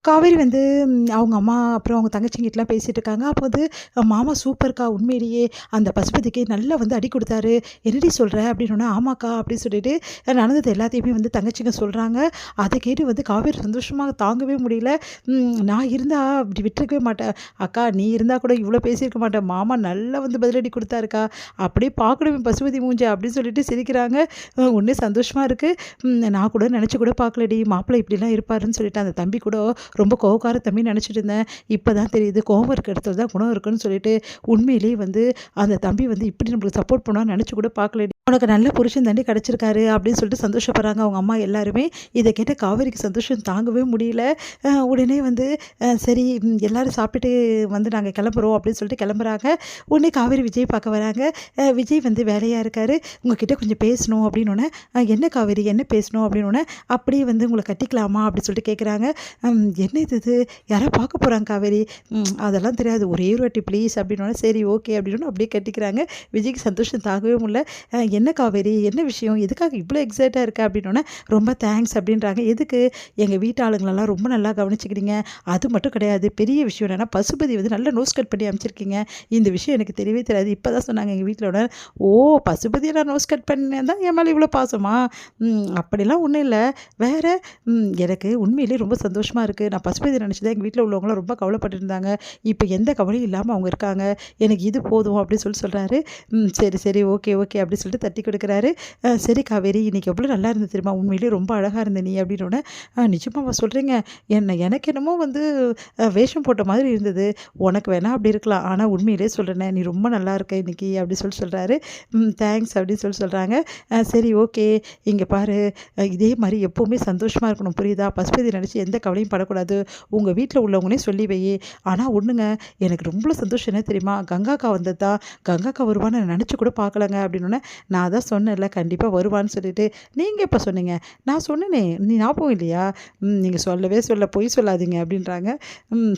காவேரி வந்து அவங்க அம்மா அப்புறம் அவங்க தங்கச்சிங்கிட்டலாம் பேசிட்டு இருக்காங்க. அப்போ வந்து மாமா சூப்பர்க்கா உண்மையிலேயே அந்த பசுபதிக்கு நல்லா வந்து அடி குடுத்தாரு. "என்னடி சொல்ற?" அப்படின்னோனே, "ஆமாக்கா" அப்படின்னு சொல்லிட்டு நடந்தது எல்லாத்தையுமே வந்து தங்கச்சிங்க சொல்றாங்க. அத கேட்டு வந்து காவேரி சந்தோஷமா தாங்கவே முடியல. நான் இருந்தா இப்படி விட்டுருக்கவே மாட்டேன். அக்கா நீ இருந்தா கூட இவ்வளோ பேசியிருக்க மாட்டேன். மாமா நல்லா வந்து பதிலடி குடுத்தாருக்கா. அப்படியே பார்க்கணுமே பசுபதி மூஞ்ச அப்படின்னு சொல்லிட்டு சிரிக்கிறாங்க. ஒண்ணு சந்தோஷமா இருக்கு. நான் கூட நெனச்சு கூட பார்க்கலடி மாப்பிள்ளை இப்படிலாம் இருப்பாருன்னு சொல்லிட்டு அந்த தம்பி கூட ரொம்ப கோவக்கார தம்பின்னு நெனச்சிட்டு இருந்தேன். இப்ப தான் தெரியுது கோவம் இருக்க இடத்துல தான் குணம் இருக்குன்னு சொல்லிட்டு, உண்மையிலேயே வந்து அந்த தம்பி வந்து இப்படி நம்மளுக்கு சப்போர்ட் பண்ணுவான்னு நெனச்சு கூட பார்க்கலடி. உனக்கு நல்ல புருஷன் தாண்டி கிடைச்சிருக்காரு அப்படின்னு சொல்லிட்டு சந்தோஷப்படுறாங்க அவங்க அம்மா எல்லாருமே. இத கேட்ட காவேரிக்கு சந்தோஷம் தாங்கவே முடியல. உடனே வந்து சரி எல்லாரும் சாப்பிட்டுட்டு வந்து நாங்க கிளம்புறோம் அப்படின்னு சொல்லிட்டு கிளம்புறாங்க. உடனே காவேரி விஜய் பார்க்க வராங்க. விஜய் வந்து வேலையா இருக்காரு. உங்ககிட்ட கொஞ்சம் பேசணும் அப்படின்னோனே, "என்ன காவேரி என்ன பேசணும்?" அப்படின்னோனே, "அப்படியே வந்து உங்கள கட்டிக்கலாமா?" அப்படின்னு சொல்லிட்டு கேட்குறாங்க. "என்ன இது? யாரோ பார்க்க போறாங்க காவேரி." அதெல்லாம் தெரியாது. ஒரே ஒரு வாட்டி ப்ளீஸ் அப்படின்னோனே, சரி ஓகே அப்படின்னோனே அப்படியே கட்டிக்கிறாங்க. விஜய்க்கு சந்தோஷம் தாங்கவே முடியல. என்ன காவேரி என்ன விஷயம்? எதுக்காக இவ்வளோ எக்ஸைட்டா இருக்க? அப்படின்னோனே, "ரொம்ப தேங்க்ஸ்" அப்படின்றாங்க. "எதுக்கு?" "எங்க வீட்டு ஆளுங்களெல்லாம் ரொம்ப நல்லா கவனிச்சுக்கிறீங்க. அது மட்டும் கிடையாது. பெரிய விஷயம் என்னன்னா, பசுபதி வந்து நல்லா நோஸ் கட் பண்ணி அனுப்பிச்சிருக்கீங்க. இந்த விஷயம் எனக்கு தெரியவே தெரியாது. இப்ப தான் சொன்னாங்க எங்க வீட்ல உடனே." "ஓ! பசுபதிய நான் நோஸ் கட் பண்ணேன் தான் என் மேல இவ்வளோ பாசமா?" அப்படிலாம் ஒண்ணும் இல்ல. வேற?" எனக்கு உண்மையிலேயே ரொம்ப சந்தோஷமா இருக்கு. நான் பசுபதி நினச்சு தான் எங்க வீட்ல உள்ளவங்கலாம் ரொம்ப கவலைப்பட்டுட்டு இருந்தாங்க. இப்ப எந்த கவலையும் இல்லாம அவங்க இருக்காங்க. எனக்கு இது போதும் அப்படின்னு சொல்றாரு. சரி, சரி. ஓகே, ஓகே அப்படின்னு சொல்லிட்டு தட்டி குடுக்குறாரு. சரி காவேரி இன்னைக்கு எவ்வளோ நல்லா இருந்தது தெரியுமா? உண்மையிலேயே ரொம்ப அழகா இருந்த நீ அப்படின்னோனே, நிஜமாவா சொல்றீங்க? எனக்கு என்னமோ வந்து வேஷம் போட்ட மாதிரி இருந்தது. உனக்கு வேணா அப்படி இருக்கலாம். ஆனா உண்மையிலேயே சொல்றேனே, நீ ரொம்ப நல்லா இருக்க இன்னைக்கு" அப்படி சொல்றாரு. தேங்க்ஸ் அப்படின்னு சொல்றாங்க. சரி ஓகே. இங்க பாரு இதே மாரி எப்பவுமே சந்தோஷமா இருக்கணும் புரியுதா? பசுபதி நினச்சு எந்த கவலையும் படக்கூடாது. உங்க வீட்ல உள்ளவங்கனே சொல்லி வை. ஆனா ஒண்ணுங்க, எனக்கு ரொம்ப சந்தோஷம் என்ன தெரியுமா? கங்காக்கா வந்தது தான். கங்காக்கா வருவான்னு நான் நெனச்சு கூட பார்க்கலங்க அப்டின்னோனே, நான் அதான் சொன்னேன்ல கண்டிப்பா வருவான்னு சொல்லிட்டு. நீங்க எப்ப சொன்னீங்க? நான் சொன்னேனே! நீ ஞாபகம் இல்லையா? நீங்க சொல்லவே பொய் சொல்லாதீங்க அப்டின்றாங்க.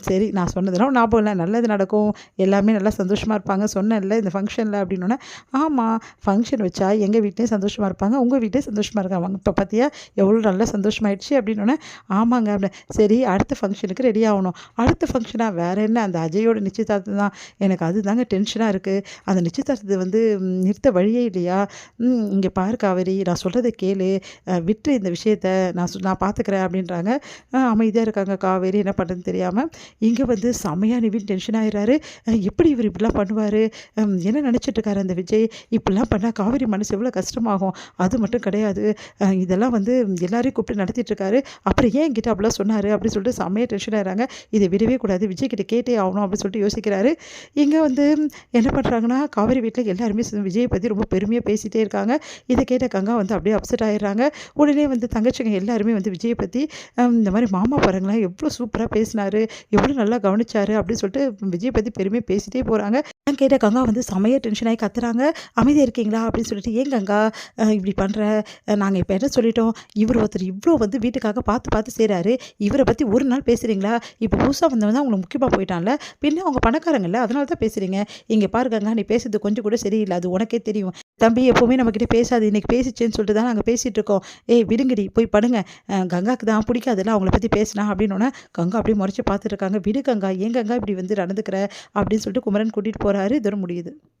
சரி நான் சொன்னதெல்லாம் ஞாபகம் இல்ல. நல்லது நடக்கும். எல்லாமே நல்லா சந்தோஷமா இருப்பாங்க. சொன்னேன்ல இந்த ஃபங்ஷன்ல அப்டின்னோனே, ஆமா ஃபங்ஷன் வச்சா எங்க வீட்லயும் சந்தோஷமா இருப்பாங்க. உங்க வீட்லயும் சந்தோஷமா இருக்காங்க. இப்ப பாத்தியா எவ்வளோ நல்லா சந்தோஷமாயிடுச்சு அப்டின்னோனே, ஆமாங்க அப்டினேன். சரி அடுத்த ஃபங்ஷனுக்கு ரெடி ஆவணும். அடுத்த ஃபங்ஷனா வேற என்ன அந்த அஜயோட நிச்சயதார்த்தம் தான். எனக்கு அதுதாங்க டென்ஷனா இருக்கு. அந்த நிச்சயதார்த்தத்த வந்து நிறுத்த வழியே இல்லையா? இங்க பாரு காவேரி நான் சொல்றத கேளு. விட்டுரு இந்த விஷயத்த. நான் பார்த்துக்கிறேன் அப்டின்றாங்க. அமைதியா இருக்காங்க காவேரி என்ன பண்றதுன்னு தெரியாம. இங்க வந்து செம்மையா நிவின் டென்ஷன் ஆயிறாரு. எப்படி இவரு இப்படிலாம் பண்ணுவாரு? என்ன நெனச்சிட்டு இருக்காரு அந்த விஜய்? இப்படிலாம் பண்ணா காவேரி மனசு எவ்வளோ கஷ்டமாகும். அது மட்டும் கிடையாது. இதெல்லாம் வந்து எல்லாரையும் கூப்பிட்டு நடத்திட்டு இருக்காரு. அப்புறம் ஏன் என்கிட்ட அப்படிலாம் சொன்னாரு? அப்படின்னு சொல்லிட்டு செம்மையா டென்ஷன் ஆயிடுறாங்க. இதை விடவே கூடாது. விஜய் கிட்ட கேட்டே ஆகணும் அப்படின்னு சொல்லிட்டு யோசிக்கிறாரு. இங்க வந்து என்ன பண்றாங்கன்னா, காவேரி வீட்ல எல்லாருமே விஜயை பத்தி ரொம்ப பெருமையா பேசிட்டே இருக்காங்க. இத கேட்ட கங்கா வந்து அப்படியே அப்செட் ஆயிடுறாங்க. உடனே வந்து தங்கச்சிங்க எல்லாருமே வந்து விஜய பத்தி இந்த மாரி மாமா பாருங்களேன் எவ்வளோ சூப்பரா பேசினாரு, எவ்வளோ நல்லா கவனிச்சாரு அப்படின்னு சொல்லிட்டு விஜய பத்தி பெருமையா பேசிட்டே போறாங்க. கேட்ட கங்கா வந்து செமையா டென்ஷன் ஆகி கத்துறாங்க. அமைதியா இருக்கீங்களா? அப்படின்னு சொல்லிட்டு, "ஏன் கங்கா இப்படி பண்ற? நாங்க இப்ப என்ன சொல்லிட்டோம்? இவரு ஒருத்தர் இவ்ளோ வந்து வீட்டுக்காக பார்த்து செய்றாரு. இவர பத்தி ஒரு நாள் பேசுறீங்களா? இப்ப புதுசா வந்தவன் தான் உங்களுக்கு முக்கியமா போயிட்டான்ல. பின்ன அவங்க பணக்காரங்கல்ல. அதனால தான் பேசுறீங்க. இங்க பாரு கங்கா, நீ பேசுறது கொஞ்சம் கூட சரியில்ல. அது உனக்கே தெரியும். தம்பி எப்பவுமே நம்மகிட்ட பேசாது. இன்னைக்கு பேசிச்சேன்னு சொல்லிட்டு தான் நாங்க பேசிட்டு இருக்கோம். ஏய் விடுங்கடி, போய் படுங்க. கங்காக்கு தான் பிடிக்காதுல்ல அவங்கள பத்தி பேசினா" அப்படின்னோனே, கங்கா அப்படியே முறைச்சு பார்த்துட்டு இருக்காங்க. "விடு கங்கா, ஏன் கங்கா இப்படி வந்து நடந்துக்கிற?" அப்படின்னு சொல்லிட்டு குமரன் கூட்டிட்டு போறாரு. இதோட முடியுது.